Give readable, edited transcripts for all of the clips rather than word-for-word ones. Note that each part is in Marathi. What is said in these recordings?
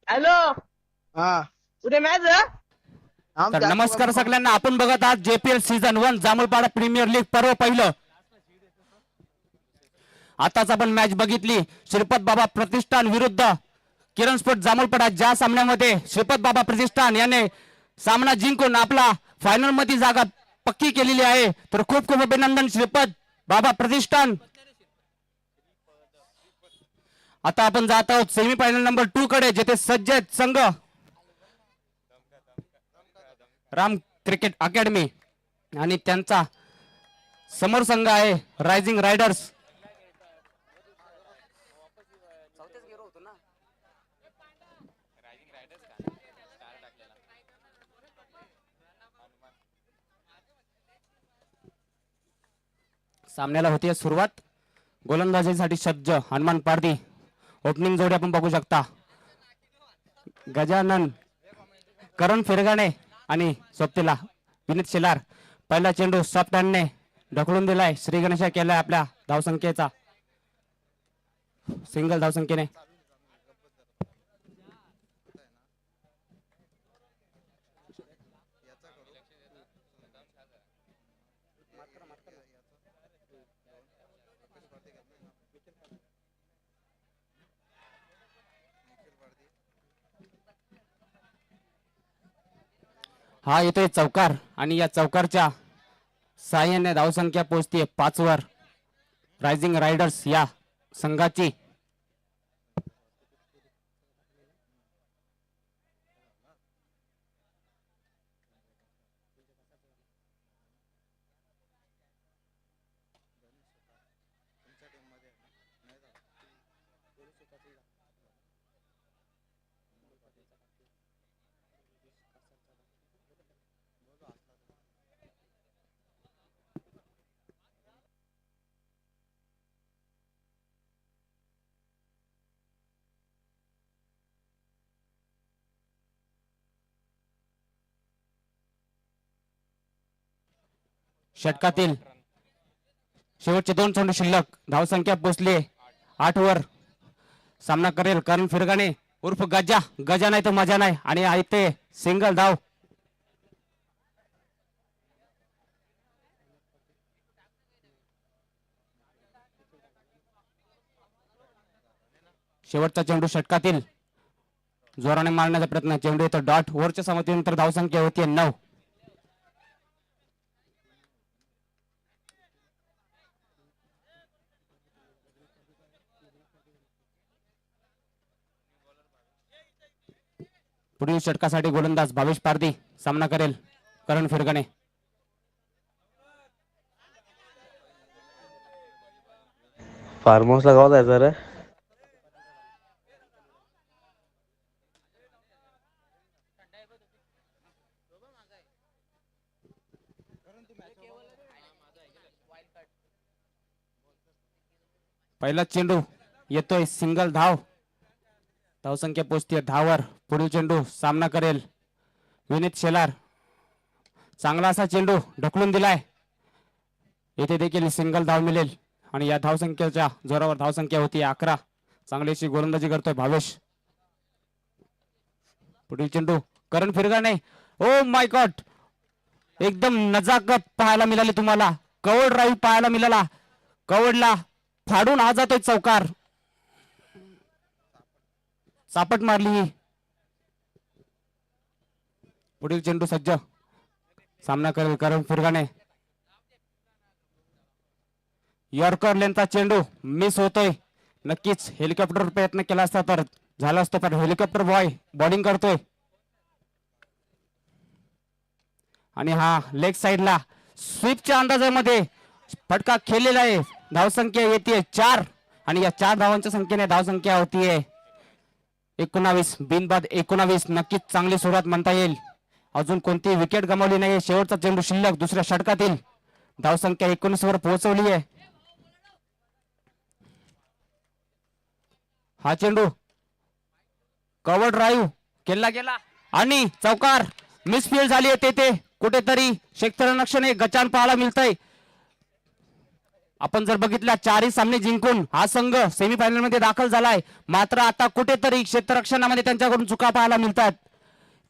हॅलो, हा उद्या मॅच तर नमस्कार सगळ्यांना. आपण बघत आहात JPL season 1 Jambhulpada premier league पर्व पहिलं. आताच आपण मॅच बघितली, श्रीपत बाबा प्रतिष्ठान विरुद्ध किरण स्पोर्ट जांभूळपाडा. ज्या सामन्यामध्ये श्रीपत बाबा प्रतिष्ठान याने सामना जिंकून आपला फायनल मध्ये जागा पक्की केलेली आहे. तर खूप खूप अभिनंदन श्रीपत बाबा प्रतिष्ठान. आता आपण जात आहोत सेमीफायनल नंबर 2 कडे, जेथे सज्ज संघ राम क्रिकेट अकॅडमी आणि त्यांचा समोर संघ आहे रायझिंग रायडर्स. सामन्याला होती सुरुवात. गोलंदाजीसाठी सज्ज हनुमान पारधी. ओपनिंग जोडी आपण बघू शकता, गजानन, करण फिरगाणे आणि सोबतीला विनीत शेलार. पहिला चेंडू सॉफ्ट हँडने ढकलून दिलाय. श्री गणेश केलाय आपल्या धावसंख्येचा सिंगल धावसंख्येने. हा येतोय चौकार आणि या चौकारच्या सहाय्याने धावसंख्या पोहोचते 5 वर. रायझिंग रायडर्स या संघाची. षटकातील शेवटचे 2 चेंडू शिल्लक. धावसंख्या पोहोचली 8 वर. सामना करेल करण फिरगाणे उर्फ गजा. गजा नाही तर मजा नाही आणि आहे ते सिंगल धाव. शेवटचा चेंडू षटकातील जोराने मारण्याचा प्रयत्न. चेंडू येतो डॉट. ओव्हरच्या समाप्तीनंतर धावसंख्या होती 9. पुढील षटकासाठी गोलंदाज भावेश पारधी सामना करेल करण फिरगाणे. फार्म हाऊस लगावत आहे सर. पहिला चेंडू येतोय सिंगल धाव. धावसंख्या पोहोचते 10 वर. पुढील चेंडू सामना करेल विनीत शेलार. चांगला असा चेंडू ढकलून दिलाय. येथे देखील सिंगल धाव मिळेल आणि या धावसंख्येच्या जोरावर धावसंख्या होती 11. चांगलीशी गोलंदाजी करतोय भावेश. पुढील चेंडू करण फिरगाणे. ओ माय गॉड, एकदम नजाकत पाहायला मिळाली तुम्हाला. कवड ड्राईव्ह पाहायला मिळाला. कवडला फाडून आ जातोय चौकार. चापट मारली. पुढील चेंडू सज्ज सामना करेल करण फिरगाणे. यॉर्कर लेनचा चेंडू मिस होतोय. नक्कीच हेलिकॉप्टर प्रयत्न केला असता तर झाला असतो, पण हेलिकॉप्टर बॉय बॉलिंग करतोय. आणि हा लेग साइडला स्वीपच्या अंदाजामध्ये फटका खेळलेला आहे. धावसंख्या येते 4 आणि या 4 धावांच्या संख्येने धावसंख्या होतीये 19. बिनबाद 19. नक्कीच चांगली सुरुवात म्हणता येईल अजून कोणतीही विकेट गमावली नाही. शेवटचा चेंडू शिल्लक दुसऱ्या षटकातील. धावसंख्या 19 वर पोहोचवली आहे. हा चेंडू कव्हर ड्राईव्ह केला गेला आणि चौकार मिसफील्ड झाली आहे. तेथे कुठेतरी क्षेत्ररक्षण गचान पाहायला मिळतंय. आपण जर बघितल्या चारही सामने जिंकून हा संघ सेमीफायनल मध्ये दाखल झालाय. मात्र आता कुठेतरी क्षेत्ररक्षणामध्ये त्यांच्याकडून चुका पाहायला मिळतात.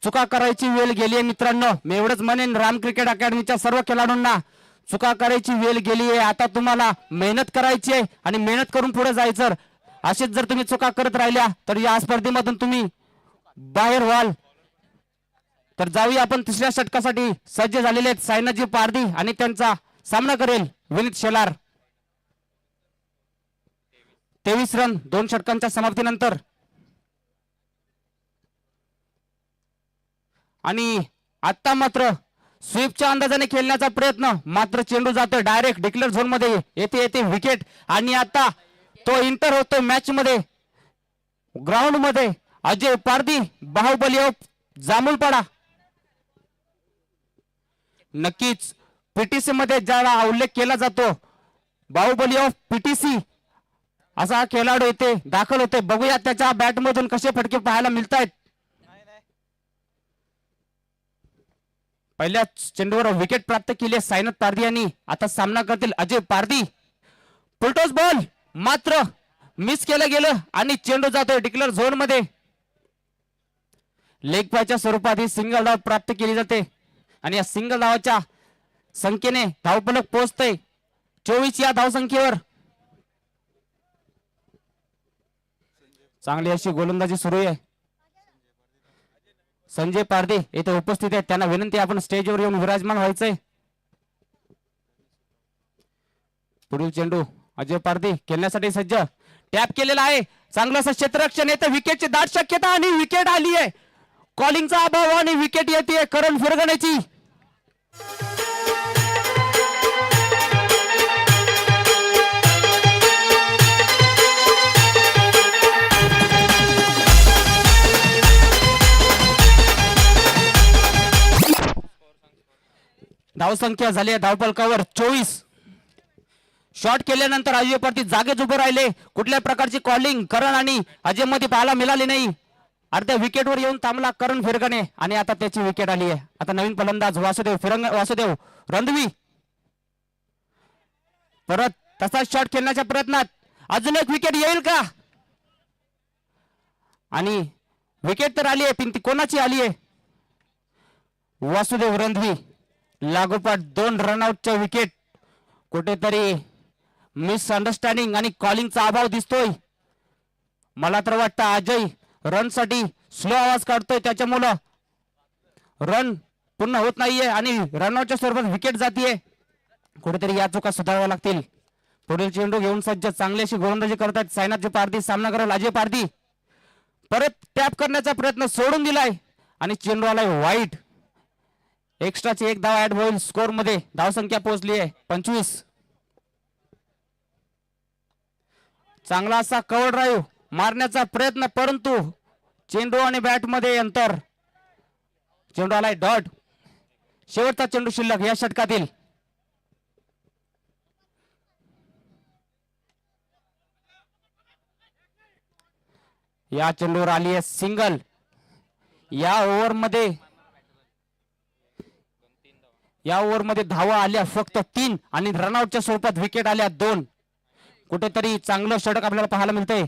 चुका करायची वेळ गेली आहे मित्रांनो. मी एवढंच म्हणेन राम क्रिकेट अकॅडमीच्या सर्व खेळाडूंना, चुका करायची वेळ गेली आहे. आता तुम्हाला मेहनत करायची आहे आणि मेहनत करून पुढे जायचं. असेच जर तुम्ही चुका करत राहिल्या तर या स्पर्धेमधून तुम्ही बाहेर व्हाल. तर जाऊया आपण तिसऱ्या षटकासाठी सज्ज झालेले आहेत सायनाजी पारधी आणि त्यांचा सामना करेल विनीत शेलार. 23 रन 2 षटकांच्या समाप्तीनंतर. आणि आता मात्र स्वीपच्या अंदाजाने खेळण्याचा प्रयत्न, मात्र चेंडू जातोय डायरेक्ट डिक्लेअर झोन मध्ये. येथे येते विकेट आणि आता तो इंटर होतो मॅच मध्ये. ग्राउंड मध्ये अजय पारधी बाहुबली ऑफ जामुलपाडा. नक्कीच पीटीसी मध्ये ज्याला उल्लेख केला जातो बाहुबली ऑफ पीटीसी असा खेळाडू येथे दाखल होते. बघूया त्याच्या बॅट मधून कसे फटके पाहायला मिळत आहेत. पहिल्या चेंडूवर विकेट प्राप्त केली सायनाथ पारधी यांनी. आता सामना करतील अजय पारधी. फुलटॉस बॉल मात्र मिस केलं गेलं आणि चेंडू जातोय डिक्लेअर झोन मध्ये. लेग पायच्या स्वरूपात ही सिंगल धाव प्राप्त केली जाते आणि या सिंगल धावाच्या संख्येने धावफलक पोहोचते 24 या धावसंख्येवर. चांगली अशी गोलंदाजी सुरू आहे. संजय पारधी येथे उपस्थित आहेत. त्यांना विनंती आपण स्टेजवर येऊन विराजमान व्हायचंय. पुढील चेंडू अजय पारधी खेळण्यासाठी सज्ज. टॅप केलेला आहे. चांगलं असं क्षेत्ररक्षण येतं. विकेटची दाट शक्यता आणि विकेट आली आहे. कॉलिंगचा अभाव आणि विकेट येते करण फुरगण्याची. धावसंख्या झाली आहे धावफलकावर 24. शॉट केल्यानंतर अजय पारधी जागेच उभे राहिले. कुठल्या प्रकारची कॉलिंग करण आणि अजय मध्ये पाहायला मिळाली नाही. अर्ध्या विकेटवर येऊन थांबला करण फिरगणे आणि आता त्याची विकेट आली आहे. आता नवीन फलंदाज वासुदेव रणधवी परत तसाच शॉट खेळण्याच्या प्रयत्नात. अजून एक विकेट येईल का? आणि विकेट तर आली आहे पण ती कोणाची आली आहे? वासुदेव रणधवी. लागोपाठ 2 रनआउटच्या विकेट. कुठेतरी मिसअंडरस्टँडिंग आणि कॉलिंगचा अभाव दिसतोय. मला तर वाटतं अजय रन साठी स्लो आवाज काढतोय, त्याच्यामुळं रन पूर्ण होत नाहीये आणि रनआउटच्या स्वरूपात विकेट जातीये. कुठेतरी या चुका सुधाराव्या लागतील. पुढील चेंडू घेऊन सज्ज. चांगली अशी गोलंदाजी करतात सायनाथ पारधी. सामना करेल अजय पारधी. परत टॅप करण्याचा प्रयत्न सोडून दिलाय आणि चेंडू आलाय वाईट. एक्स्ट्राची 1 धाव ऍड होईल स्कोर मध्ये. धावसंख्या पोहोचली आहे 25. चांगला असा कव्हर ड्राईव्ह मारण्याचा प्रयत्न, परंतु चेंडू आणि बॅट मध्ये अंतर. चेंडू आलाय डॉट. शेवटचा चेंडू शिल्लक या षटकातील. या चेंडूवर आली आहे सिंगल. या ओव्हरमध्ये धावा आल्या फक्त 3 आणि रनआउटच्या स्वरूपात विकेट आल्या 2. कुठेतरी चांगलं षटक आपल्याला पाहायला मिळतंय.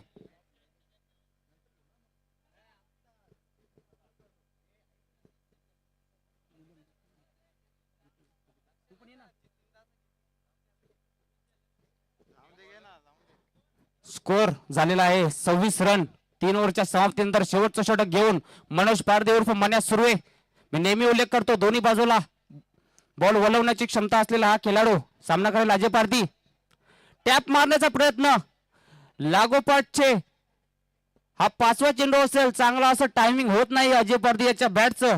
स्कोर झालेला आहे 26 रन. 3 ओव्हरच्या समाप्तीनंतर शेवटचं षटक घेऊन मनोज पारधी उर्फ मन्या सुर्वे. मी नेहमी उल्लेख करतो दोन्ही बाजूला बॉल वळवण्याची क्षमता असलेला हा खेळाडू. सामना करेल अजय पारधी. टॅप मारण्याचा प्रयत्न. लागोपाठचे हा 5वा चेंडू असेल. चांगला असं टायमिंग होत नाही अजय पारधी याच्या बॅटचं.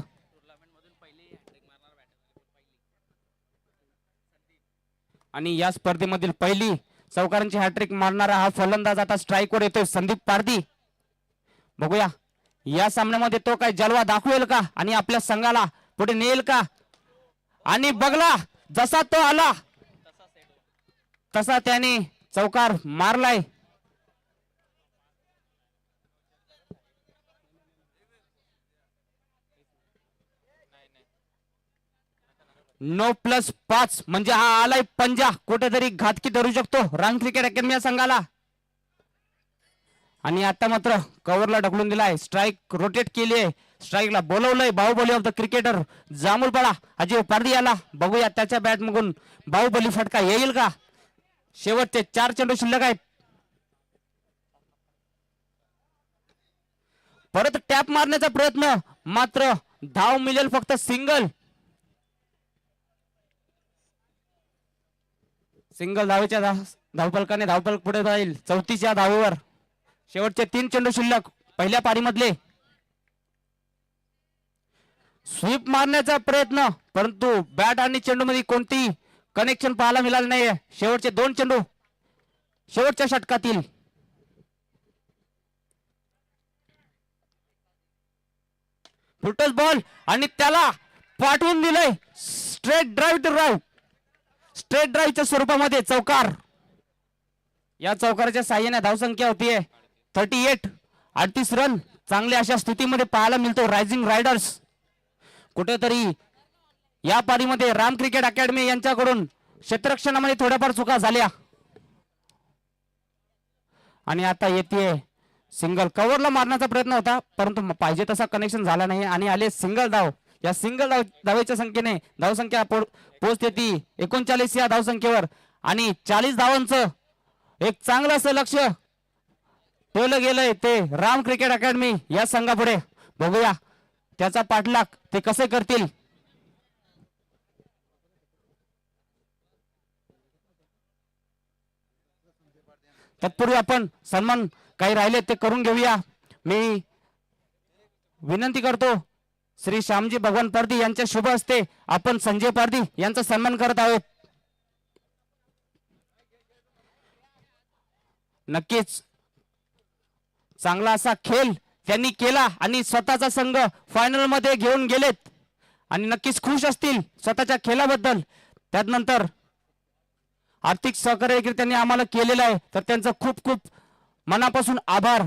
आणि या स्पर्धेमधील पहिली चौकारांची हॅट्रिक मारणारा हा फलंदाज आता स्ट्राईकवर येतोय संदीप पारधी. बघूया या सामन्यामध्ये तो काय जलवा दाखवेल का आणि आपल्या संघाला पुढे नेल का आणि बघला जसा तो आला तसा त्याने चौकार मारलाय. +5 म्हणजे हा आलाय पंजा, कुठेतरी घातकी धरू शकतो राम क्रिकेट अकॅडमी या संघाला. आणि आता मात्र कव्हरला ढकलून दिलाय, स्ट्राईक रोटेट केली आहे, स्ट्राईकला बोलवलंय Bahubali of the cricketer Jamulpada Ajay Pardi याला. बघूया त्याच्या बॅट मधून बाहुबली फटका येईल का. शेवटचे 4 चेंडू शिल्लक आहेत. परत टॅप मारण्याचा प्रयत्न, मात्र धाव मिळेल फक्त सिंगल. सिंगल धावेच्या धावफलकाने धावफलक पुढे जाईल 34 धावेवर. शेवटचे 3 चेंडू शिल्लक पहिल्या पारीमधले. स्वीप मारण्याचा प्रयत्न, परंतु बॅट आणि चेंडू मध्ये कोणती कनेक्शन पाहायला मिळाले नाही. शेवटचे 2 चेंडू शेवटच्या षटकातील. फुटस बॉल आणि त्याला पाठवून दिलंय straight drive to right. Straight ड्राईव्हच्या स्वरूपामध्ये चौकार. या चौकाराच्या साह्याने धावसंख्या होतीये 38. 38 रन चांगल्या अशा स्थितीमध्ये पाहायला मिळतो रायझिंग रायडर्स. कुठेतरी या पारीमध्ये राम क्रिकेट अकॅडमी यांच्याकडून क्षेत्ररक्षणामध्ये थोड्याफार चुका झाल्या. आणि आता येते सिंगल. कव्हरला मारण्याचा प्रयत्न होता, परंतु पाहिजे तसा कनेक्शन झाला नाही आणि आले सिंगल धाव. या सिंगल धावेच्या संख्येने धावसंख्या पोहोचते ती 39 या धावसंख्येवर. आणि 40 धावांचं एक चांगलं असं लक्ष ठेवलं गेलंय ते राम क्रिकेट अकॅडमी या संघापुढे. बघूया त्याचा पाठलाग ते कसे करतील. तत्पूर्वी आपण सन्मान काही राहिले ते करून घेऊया. मी विनंती करतो श्री श्यामजी भगवान पारधी यांच्या शुभ हस्ते आपण संजय पारधी यांचा सन्मान करत आहोत. नक्कीच चांगला असा खेळ त्यांनी केला आणि स्वतःचा संघ फायनल मध्ये घेऊन गेलेत आणि नक्कीच खुश असतील स्वतःच्या खेळाबद्दल. त्यानंतर आर्थिक सहकार्य देखील त्यांनी आम्हाला केलेलं आहे, तर त्यांचं खूप खूप मनापासून आभार.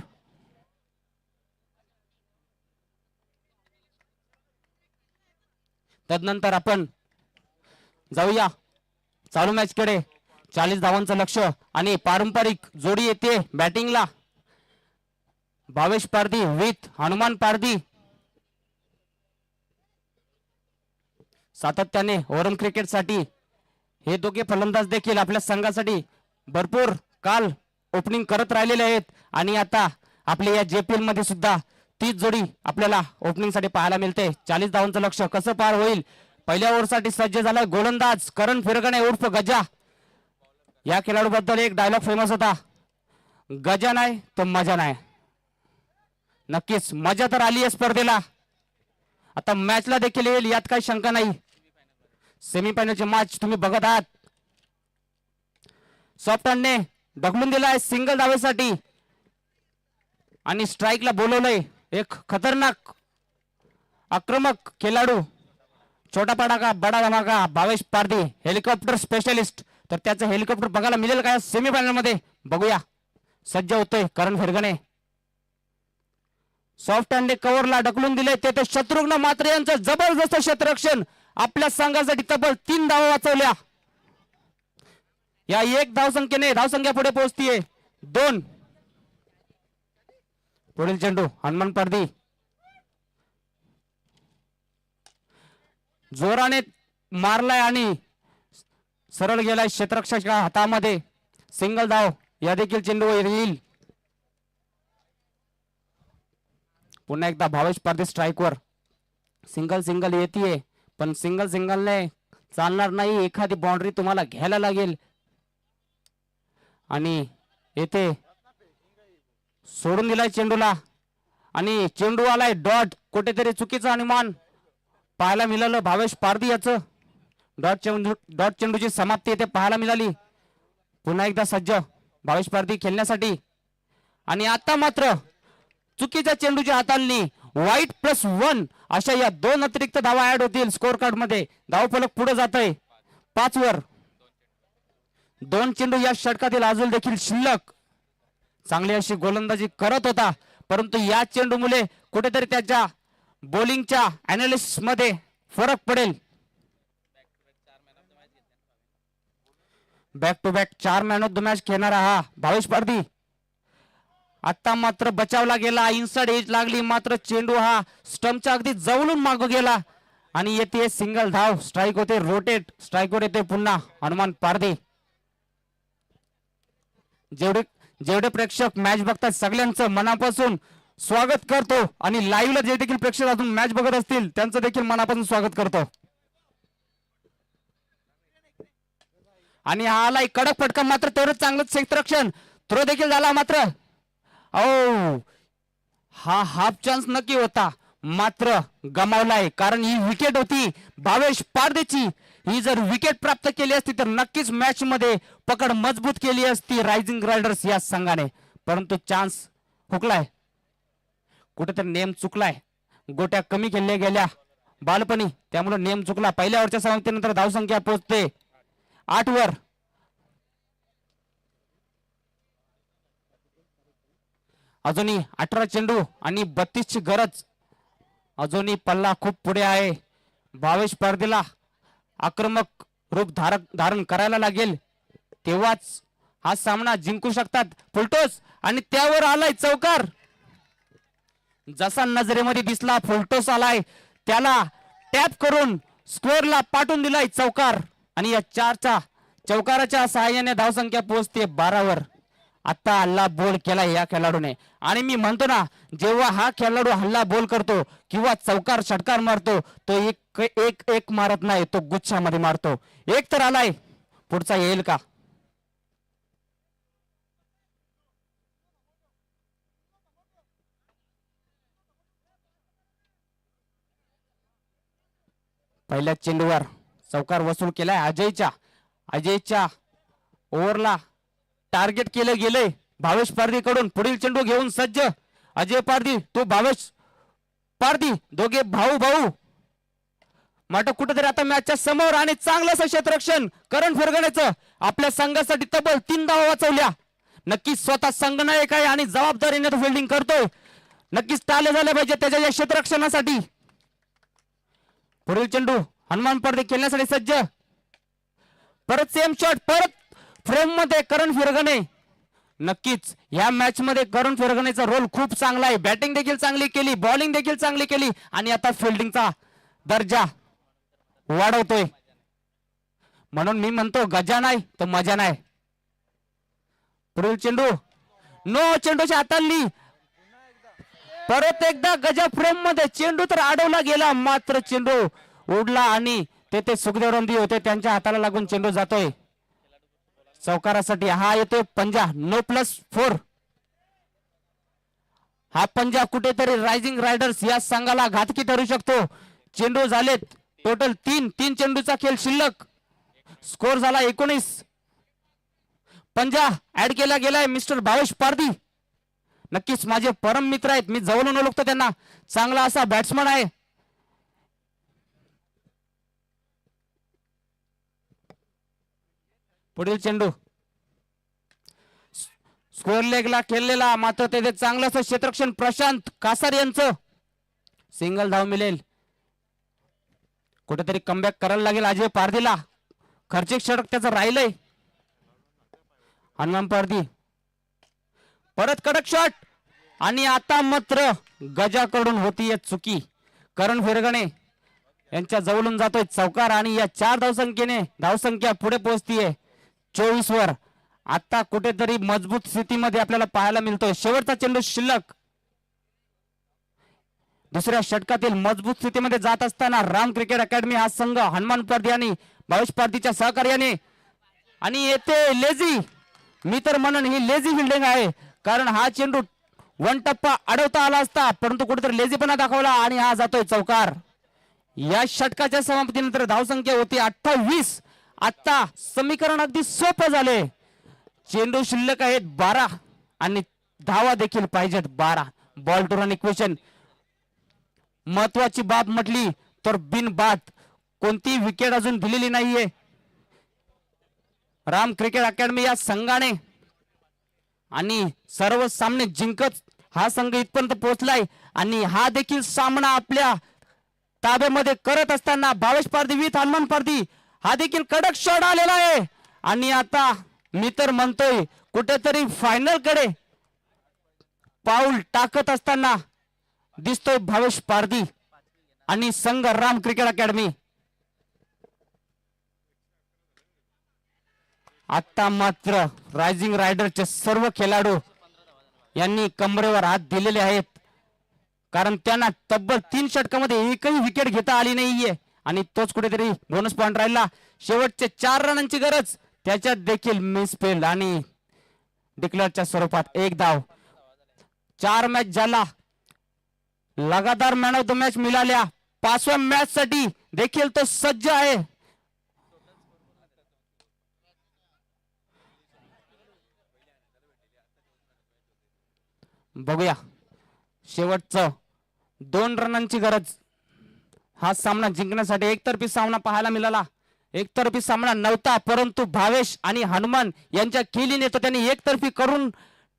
तदनंतर आपण जाऊया चालू मॅच कडे. 40 धावांचं लक्ष आणि पारंपरिक जोडी येते बॅटिंगला. भावेश पारधी विथ हनुमान पारधी. सातत्याने ओरम क्रिकेट साठी हे दोघे फलंदाज देखील आपल्या संघासाठी भरपूर काल ओपनिंग करत राहिलेले आहेत. आणि आता आपल्या या जेपीएल मध्ये सुद्धा तीच जोडी आपल्याला ओपनिंग साठी पाहायला मिळते. 40 धावांचं लक्ष कसं पार होईल. पहिल्या ओव्हरसाठी सज्ज झालाय गोलंदाज करण फिरगणे उर्फ गजा. या खेळाडूबद्दल एक डायलॉग फेमस होता, गजा नाही तर मजा नाही. नक्कीच मजा तर आली आहे स्पर्धेला, आता मॅचला देखील येईल यात काही शंका नाही. सेमीफायनलची मॅच तुम्ही बघत आहात. सॉफ्ट हँडने ढकलून दिलाय सिंगल धावेसाठी आणि स्ट्राईकला बोलवलंय एक खतरनाक आक्रमक खेळाडू, छोटा पडाका बडा धमाका भावेश पारधी हेलिकॉप्टर स्पेशलिस्ट. तर त्याचं हेलिकॉप्टर बघायला मिळेल का सेमीफायनल मध्ये. बघूया सज्ज होतोय करण फिरगणे. सॉफ्ट हँडने कव्हरला ढकलून दिले ते शत्रुघ्न मात्रे यांचं जबरदस्त क्षेत्ररक्षण आपल्या संघासाठी तब्बल 3 धावा वाचवल्या. या 1 धावसंख्येने धावसंख्या पुढे पोहोचतीये 2. पुढील चेंडू हनुमान पारधी जोराने मारलाय आणि सरळ गेलाय क्षेत्ररक्षकाच्या हातामध्ये. सिंगल धाव. या देखील चेंडू येईल. पुन्हा एकदा भावेश पारधी स्ट्राईकवर. सिंगल सिंगल येते, पण सिंगल सिंगलने चालणार नाही, एखादी बाउंड्री तुम्हाला घ्यायला लागेल. आणि येथे सोडून दिलाय चेंडूला आणि चेंडू आलाय डॉट. कुठेतरी चुकीचं अनुमान पाहायला मिळालं भावेश पारधी याचं. डॉट चेंडूची समाप्ती येथे पाहायला मिळाली. पुन्हा एकदा सज्ज भावेश पारधी खेळण्यासाठी. आणि आता मात्र चुकीच्या चेंडूच्या हातांनी वाईट +1 अशा या 2 अतिरिक्त धावा ऍड होतील स्कोर कार्ड मध्ये. धावफलक पुढे जात आहे 5 वर. 2 चेंडू या षटकातील अजून देखील शिल्लक. चांगली अशी गोलंदाजी करत होता, परंतु या चेंडू मुळे कुठेतरी त्याच्या बॉलिंगच्या अनालिसिस मध्ये फरक पडेल. Back to back 4 man of the match खेळणारा हा भावेश पारधी. आता मात्र बचावला गेला, इनसाइड एज लागली, मात्र चेंडू हा स्टंपच्या अगदी जवळून मागू गेला आणि येते सिंगल धाव. स्ट्राईक होते, रोटेट स्ट्राईकवर येते पुन्हा हनुमान पारधी. जेवढे प्रेक्षक मॅच बघतात सगळ्यांचं मनापासून स्वागत करतो आणि लाईव्हला जे देखील प्रेक्षक अजून मॅच बघत असतील त्यांचं देखील मनापासून स्वागत करतो. आणि हा आलाय कडक फटका, मात्र तेवढंच चांगलं क्षेत्ररक्षण. थ्रो देखील झाला, मात्र हा हाफ चान्स नक्की होता, मात्र गमावलाय. कारण ही विकेट होती भावेश पारधेची. ही जर विकेट प्राप्त केली असती तर नक्कीच मॅच मध्ये पकड मजबूत केली असती रायझिंग रायडर्स या संघाने. परंतु चान्स हुकलाय, कुठेतरी नेम चुकलाय. गोट्या कमी खेळल्या गेल्या बालपणी, त्यामुळे नेम चुकला. पहिल्या ओव्हरच्या समाप्तीनंतर धावसंख्या पोहोचते 8 वर. अजूनही 18 चेंडू आणि 32 ची गरज. अजूनही पल्ला खूप पुढे आहे. भावेश पारधीला आक्रमक रूप धारण करायला लागेल, तेव्हाच हा सामना जिंकू शकतात. फुलटोस आणि त्यावर आलाय चौकार. जसा नजरेमध्ये दिसला फुलटोस आलाय, त्याला टॅप करून स्कोअरला पाठवून दिलाय चौकार. आणि या 4च्या चौकाराच्या सहाय्याने धावसंख्या पोहोचते 12 वर. आता हल्ला बोल केला या खेळाडूने, आणि मी म्हणतो ना, जेव्हा हा खेळाडू हल्ला बोल करतो किंवा चौकार षटकार मारतो तो एक मारत नाही, तो गुच्छामध्ये मारतो. एक तर आलाय, पुढचा येईल का? पहिल्या चेंडूवर चौकार वसूल केलाय अजयच्या ओव्हरला टार्गेट केलं गेलंय भावेश पारधी कडून. पुढील चेंडू घेऊन सज्ज अजय पारधी, तो भावेश पारधी, दोघे भाऊ. मात्र कुठेतरी आता मॅचच्या समोर आणि चांगलं असं क्षेत्ररक्षण करण फरगणेचं. आपल्या संघासाठी तब्बल 3 धावा वाचवल्या. नक्कीच स्वतः संघनायक आहे आणि जबाबदारीने तो फिल्डिंग करतोय. नक्कीच टाळले झाले पाहिजे त्याच्या या क्षेत्ररक्षणासाठी. पुढील चेंडू हनुमान पारधी खेळण्यासाठी सज्ज. परत सेम शॉट, परत फ्रेम मध्ये करण फिरगणे. नक्कीच या मॅच मध्ये करण फिरगणेचा रोल खूप चांगला आहे. बॅटिंग देखील चांगली केली, बॉलिंग देखील चांगली केली आणि आता फिल्डिंगचा दर्जा वाढवतोय. म्हणून मी म्हणतो गजा नाही तर मजा नाही. पुढील चेंडू नो, चेंडूच्या हाताळली. परत एकदा गजा फ्रेम मध्ये. चेंडू तर अडवला गेला, मात्र चेंडू उडला आणि तेथे सुखदेव रंदी होते, त्यांच्या हाताला लागून चेंडू जातोय चौकारासाठी. हा येतोय पंजा, नो +4. हा पंजा कुठेतरी रायझिंग रायडर्स या संघाला घातकी ठरू शकतो. चेंडू झालेत टोटल 3 चेंडूचा खेळ शिल्लक. स्कोर झाला 19. पंजा ऍड केला गेलाय मिस्टर भावेश पारधी. नक्कीच माझे परम मित्र आहेत, मी जवळून ओळखतो त्यांना. चांगला असा बॅट्समन आहे. पुढील चेंडू स्कोअर लेगला खेळलेला, मात्र तेथे चांगलं असं क्षेत्ररक्षण प्रशांत कासार यांचं. सिंगल धाव मिळेल. कुठेतरी कमबॅक करायला लागेल अजय पारधीला. खर्चिक षटक त्याचं राहिलंय. हनुमान पारधी परत कडक शॉट आणि आता मात्र गजाकडून होतीये चुकी. करण फिरगणे यांच्या जवळून जातोय चौकार आणि या 4 धावसंख्येने धावसंख्या पुढे पोहोचतीये 24 वर. आता कुठेतरी मजबूत स्थितीमध्ये आपल्याला पाहायला मिळतोय. शेवटचा चेंडू शिल्लक. दुसऱ्या षटकातील मजबूत स्थितीमध्ये जात असताना राम क्रिकेट अकॅडमी हा संघ हनुमान पारधी आणि भावेश पारधीच्या सहकार्याने, आणि येथे लेझी, मी तर म्हणन ही लेझी फिल्डिंग आहे. कारण हा चेंडू 1 टप्पा अडवता आला असता, परंतु कुठेतरी लेझीपणा दाखवला आणि हा जातोय चौकार. या षटकाच्या समाप्तीनंतर धावसंख्या होती 28. आता समीकरण अगदी सोपं झाले. चेंडू शिल्लक आहेत 12 आणि धावा देखील पाहिजेत 12. बॉल टू रन इक्वेशन महत्वाची बाब म्हटली तर बिनबाद कोणती विकेट अजून दिलेली नाहीये. राम क्रिकेट अकॅडमी या संघाने आणि सर्व सामने जिंकत हा संघ इथपर्यंत पोहोचलाय आणि हा देखील सामना आपल्या ताब्यामध्ये करत असताना भावेश पारधी विथ हनुमान पारधी हा देखील कडक शॉट आलेला आहे आणि आता मी तर म्हणतोय कुठेतरी फायनल कडे पाऊल टाकत असताना दिसतोय भावेश पारधी आणि संघ राम क्रिकेट अकॅडमी. आता मात्र रायझिंग रायडरचे सर्व खेळाडू यांनी कमरेवर हात दिलेले आहेत कारण त्यांना तब्बल 3 षटकामध्ये एकही विकेट घेता आली नाहीये आणि तोच कुठेतरी बोनस पॉइंट राहिला. शेवटचे 4 रनांची गरज त्याच्यात देखील मिस फेल आणि डिक्लेअरच्या स्वरूपात 1 धाव. 4 मॅच झाला लगातार मॅन ऑफ द मॅच मिळाल्या. 5व्या मॅच साठी देखील तो सज्ज आहे. बघूया शेवटचं 2 रनांची गरज. हा सामना जिंकण्यासाठी एकतर्फी सामना पाहायला मिळाला. एकतर्फी सामना नव्हता परंतु भावेश आणि हनुमान यांच्या खेळीने तो त्यांनी एकतर्फी करून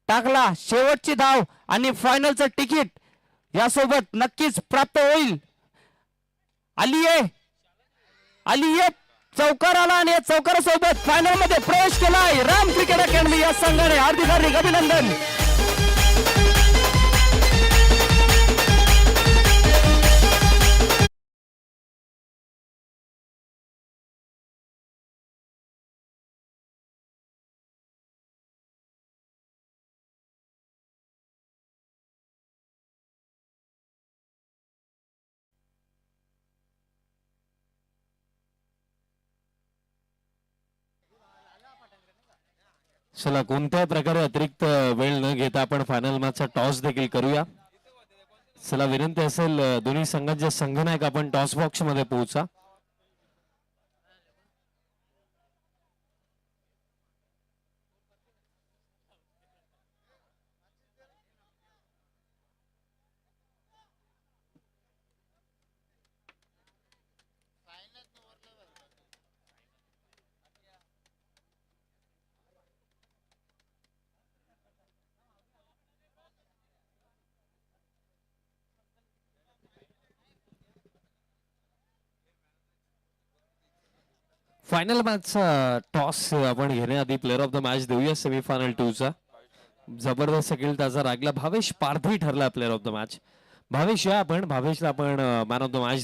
टाकला. शेवटची धाव आणि फायनलचं तिकीट यासोबत नक्कीच प्राप्त होईल. आलिये चौकार आला आणि या चौकारासोबत फायनल मध्ये प्रवेश केलाय राम क्रिकेट अकॅडमी या संघाने. हार्दिक हार्दिक अभिनंदन. चला कोणत्याही प्रकारे अतिरिक्त वेळ न घेता आपण फायनल मॅचचा टॉस देखील करूया. चला विनंती असेल दोन्ही संघांचे संघनायक आपण टॉस बॉक्स मध्ये पोहोचा. फायनल मॅचचा टॉस आपण घेण्याआधी प्लेअर ऑफ द मॅच देऊया सेमीफायनल 2 चा. जबरदस्त खेळ त्याचा लागला. भावेश पारधी ठरला player of the match. Bhavesh या आपण भावेशला आपण मॅन ऑफ द मॅच